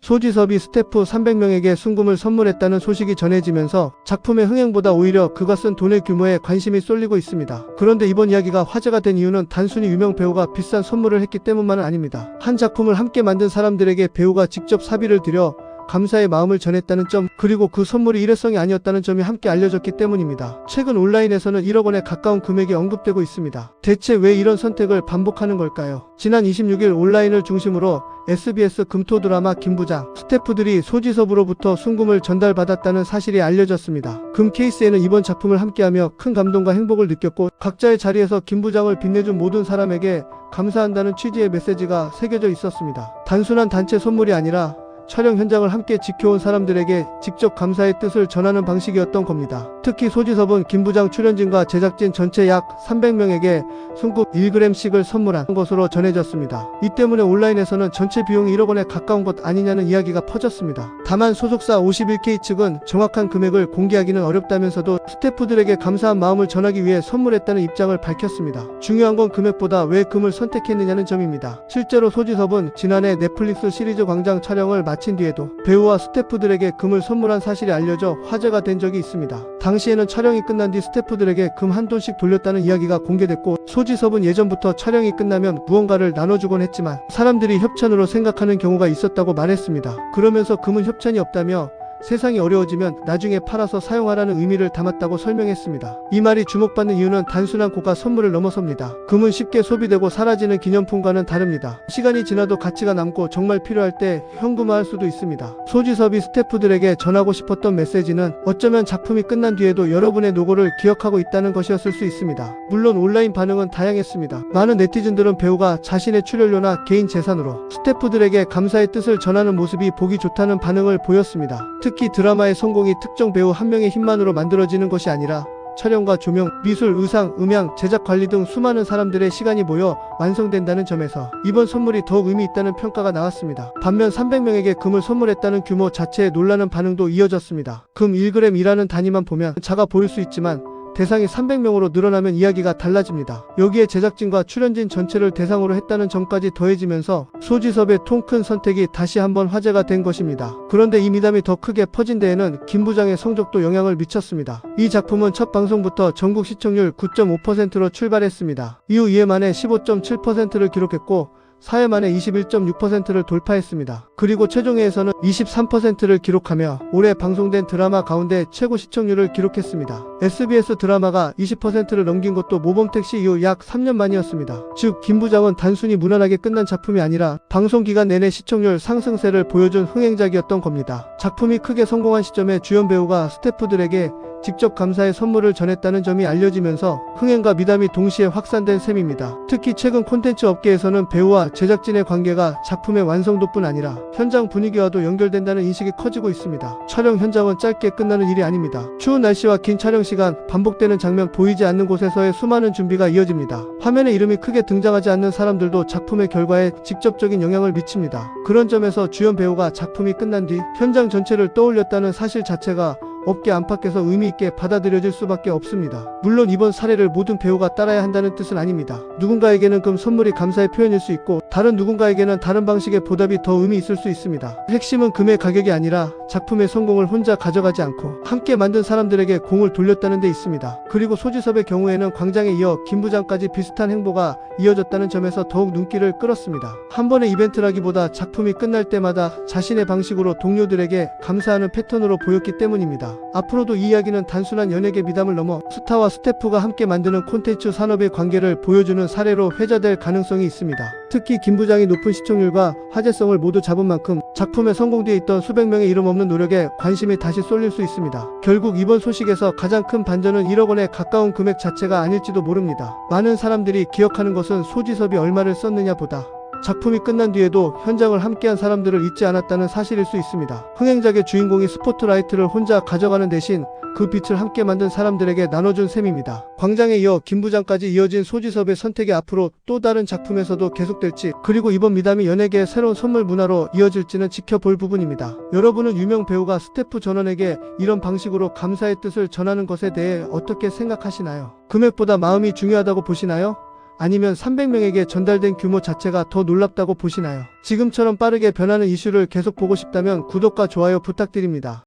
소지섭이 스태프 300명에게 순금을 선물했다는 소식이 전해지면서 작품의 흥행보다 오히려 그가 쓴 돈의 규모에 관심이 쏠리고 있습니다. 그런데 이번 이야기가 화제가 된 이유는 단순히 유명 배우가 비싼 선물을 했기 때문만은 아닙니다. 한 작품을 함께 만든 사람들에게 배우가 직접 사비를 들여 감사의 마음을 전했다는 점, 그리고 그 선물이 일회성이 아니었다는 점이 함께 알려졌기 때문입니다. 최근 온라인에서는 1억 원에 가까운 금액이 언급되고 있습니다. 대체 왜 이런 선택을 반복하는 걸까요? 지난 26일 온라인을 중심으로 SBS 금토 드라마 김부장 스태프들이 소지섭으로부터 순금을 전달받았다는 사실이 알려졌습니다. 금 케이스에는 이번 작품을 함께하며 큰 감동과 행복을 느꼈고 각자의 자리에서 김부장을 빛내준 모든 사람에게 감사한다는 취지의 메시지가 새겨져 있었습니다. 단순한 단체 선물이 아니라 촬영 현장을 함께 지켜온 사람들에게 직접 감사의 뜻을 전하는 방식이었던 겁니다. 특히 소지섭은 김부장 출연진과 제작진 전체 약 300명에게 순금 1g씩을 선물한 것으로 전해졌습니다. 이 때문에 온라인에서는 전체 비용이 1억 원에 가까운 것 아니냐는 이야기가 퍼졌습니다. 다만 소속사 51K 측은 정확한 금액을 공개하기는 어렵다면서도 스태프들에게 감사한 마음을 전하기 위해 선물했다는 입장을 밝혔습니다. 중요한 건 금액보다 왜 금을 선택했느냐는 점입니다. 실제로 소지섭은 지난해 넷플릭스 시리즈 광장 촬영을 마친 뒤에도 배우와 스태프들에게 금을 선물한 사실이 알려져 화제가 된 적이 있습니다. 당시에는 촬영이 끝난 뒤 스태프들에게 금 한 돈씩 돌렸다는 이야기가 공개됐고, 소지섭은 예전부터 촬영이 끝나면 무언가를 나눠주곤 했지만 사람들이 협찬으로 생각하는 경우가 있었다고 말했습니다. 그러면서 금은 협찬이 없다며 세상이 어려워지면 나중에 팔아서 사용하라는 의미를 담았다고 설명했습니다. 이 말이 주목받는 이유는 단순한 고가 선물을 넘어섭니다. 금은 쉽게 소비되고 사라지는 기념품과는 다릅니다. 시간이 지나도 가치가 남고 정말 필요할 때 현금화할 수도 있습니다. 소지섭이 스태프들에게 전하고 싶었던 메시지는 어쩌면 작품이 끝난 뒤에도 여러분의 노고를 기억하고 있다는 것이었을 수 있습니다. 물론 온라인 반응은 다양했습니다. 많은 네티즌들은 배우가 자신의 출연료나 개인 재산으로 스태프들에게 감사의 뜻을 전하는 모습이 보기 좋다는 반응을 보였습니다. 특히 드라마의 성공이 특정 배우 한 명의 힘만으로 만들어지는 것이 아니라 촬영과 조명, 미술, 의상, 음향, 제작 관리 등 수많은 사람들의 시간이 모여 완성된다는 점에서 이번 선물이 더욱 의미 있다는 평가가 나왔습니다. 반면 300명에게 금을 선물했다는 규모 자체에 놀라는 반응도 이어졌습니다. 금 1g이라는 단위만 보면 작아 보일 수 있지만 대상이 300명으로 늘어나면 이야기가 달라집니다. 여기에 제작진과 출연진 전체를 대상으로 했다는 점까지 더해지면서 소지섭의 통 큰 선택이 다시 한번 화제가 된 것입니다. 그런데 이 미담이 더 크게 퍼진 데에는 김부장의 성적도 영향을 미쳤습니다. 이 작품은 첫 방송부터 전국 시청률 9.5%로 출발했습니다. 이후 2회 만에 15.7%를 기록했고 4회 만에 21.6%를 돌파했습니다. 그리고 최종회에서는 23%를 기록하며 올해 방송된 드라마 가운데 최고 시청률을 기록했습니다. SBS 드라마가 20%를 넘긴 것도 모범택시 이후 약 3년 만이었습니다. 즉 김부장은 단순히 무난하게 끝난 작품이 아니라 방송 기간 내내 시청률 상승세를 보여준 흥행작이었던 겁니다. 작품이 크게 성공한 시점에 주연 배우가 스태프들에게 직접 감사의 선물을 전했다는 점이 알려지면서 흥행과 미담이 동시에 확산된 셈입니다. 특히 최근 콘텐츠 업계에서는 배우와 제작진의 관계가 작품의 완성도뿐 아니라 현장 분위기와도 연결된다는 인식이 커지고 있습니다. 촬영 현장은 짧게 끝나는 일이 아닙니다. 추운 날씨와 긴 촬영 시간, 반복되는 장면, 보이지 않는 곳에서의 수많은 준비가 이어집니다. 화면에 이름이 크게 등장하지 않는 사람들도 작품의 결과에 직접적인 영향을 미칩니다. 그런 점에서 주연 배우가 작품이 끝난 뒤 현장 전체를 떠올렸다는 사실 자체가 업계 안팎에서 의미있게 받아들여질 수밖에 없습니다. 물론 이번 사례를 모든 배우가 따라야 한다는 뜻은 아닙니다. 누군가에게는 금 선물이 감사의 표현일 수 있고 다른 누군가에게는 다른 방식의 보답이 더 의미 있을 수 있습니다. 핵심은 금의 가격이 아니라 작품의 성공을 혼자 가져가지 않고 함께 만든 사람들에게 공을 돌렸다는 데 있습니다. 그리고 소지섭의 경우에는 광장에 이어 김부장까지 비슷한 행보가 이어졌다는 점에서 더욱 눈길을 끌었습니다. 한 번의 이벤트라기보다 작품이 끝날 때마다 자신의 방식으로 동료들에게 감사하는 패턴으로 보였기 때문입니다. 앞으로도 이 이야기는 단순한 연예계 미담을 넘어 스타와 스태프가 함께 만드는 콘텐츠 산업의 관계를 보여주는 사례로 회자될 가능성이 있습니다. 특히 김부장이 높은 시청률과 화제성을 모두 잡은 만큼 작품의 성공 뒤에 있던 수백 명의 이름 없는 노력에 관심이 다시 쏠릴 수 있습니다. 결국 이번 소식에서 가장 큰 반전은 1억 원에 가까운 금액 자체가 아닐지도 모릅니다. 많은 사람들이 기억하는 것은 소지섭이 얼마를 썼느냐 보다 작품이 끝난 뒤에도 현장을 함께한 사람들을 잊지 않았다는 사실일 수 있습니다. 흥행작의 주인공이 스포트라이트를 혼자 가져가는 대신 그 빛을 함께 만든 사람들에게 나눠준 셈입니다. 광장에 이어 김부장까지 이어진 소지섭의 선택이 앞으로 또 다른 작품에서도 계속될지, 그리고 이번 미담이 연예계의 새로운 선물 문화로 이어질지는 지켜볼 부분입니다. 여러분은 유명 배우가 스태프 전원에게 이런 방식으로 감사의 뜻을 전하는 것에 대해 어떻게 생각하시나요? 금액보다 마음이 중요하다고 보시나요? 아니면 300명에게 전달된 규모 자체가 더 놀랍다고 보시나요? 지금처럼 빠르게 변하는 이슈를 계속 보고 싶다면 구독과 좋아요 부탁드립니다.